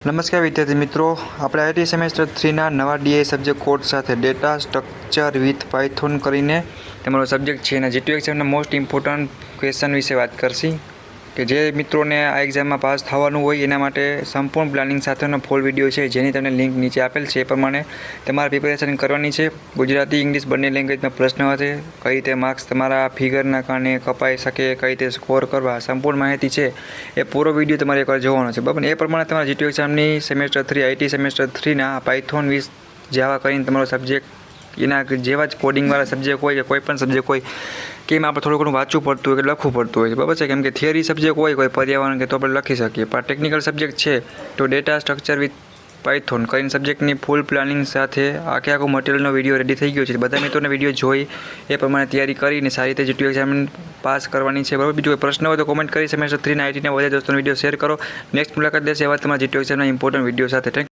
નમસ્કાર વિદ્યાર્થી મિત્રો, આપણે આઈટી સેમેસ્ટર 3ના નવા ડીઆઈ સબ્જેક્ટ કોડ સાથે ડેટા સ્ટ્રક્ચર વિથ પાયથોન કરીને તમારો સબ્જેક્ટ છે અને જીટીયુ એક્ઝામના મોસ્ટ ઇમ્પોર્ટન્ટ ક્વેશ્ચન વિશે વાત કરશી કે જે મિત્રોને આ એક્ઝામમાં પાસ થવાનું હોય એના માટે સંપૂર્ણ પ્લાનિંગ સાથેનો ફૂલ વિડીયો છે જેની તમને લિંક નીચે આપેલ છે. એ પ્રમાણે તમારે પ્રિપેરેશન કરવાની છે. ગુજરાતી ઇંગ્લિશ બંને લેંગ્વેજમાં પ્રશ્ન હશે, કઈ રીતે માર્ક્સ તમારા ફિગરના કારણે કપાઈ શકે, કઈ રીતે સ્કોર કરવા, સંપૂર્ણ માહિતી છે એ પૂરો વિડીયો તમારે એકવાર જોવાનો છે બરાબર. એ પ્રમાણે તમારા જીટીયુ એક્ઝામની સેમેસ્ટર 3 આઈટી સેમેસ્ટર 3ના પાયથોન વિથ જાવા કરીને તમારો સબ્જેક્ટ એના જેવા જ કોડિંગવાળા સબ્જેક્ટ હોય કે કોઈ પણ સબ્જેક્ટ હોય કે એમાં આપણે થોડું ઘણું વાંચવું પડતું હોય કે લખવું પડતું હોય છે બરાબર છે. કેમ કે થિયરી સબ્જેક્ટ હોય કોઈ પર્યાવરણ કે તો આપણે લખી શકીએ, પણ ટેકનિકલ સબ્જેક્ટ છે તો ડેટા સ્ટ્રક્ચર વિથ પાયથોન કરીને સબ્જેક્ટની ફૂલ પ્લાનિંગ સાથે આખું મટીરિયલનો વિડીયો રેડી થઈ ગયો છે. બધા મિત્રોને વિડીયો જોઈ એ પ્રમાણે તૈયારી કરીને સારી રીતે જીટીયુ એક્ઝામ પાસ કરવાની છે બરાબર. બીજો કોઈ પ્રશ્ન હોય તો કોમેન્ટ કરી સેમેસ્ટર 3ના આઈટીના બધા દોસ્તોનો વિડીયો શેર કરો. નેક્સ્ટ મુલાકાત લેશે એવા તમારા જીટીયુ એક્ઝામના ઇમ્પોર્ટન્ટ વિડીયો સાથે. થેન્ક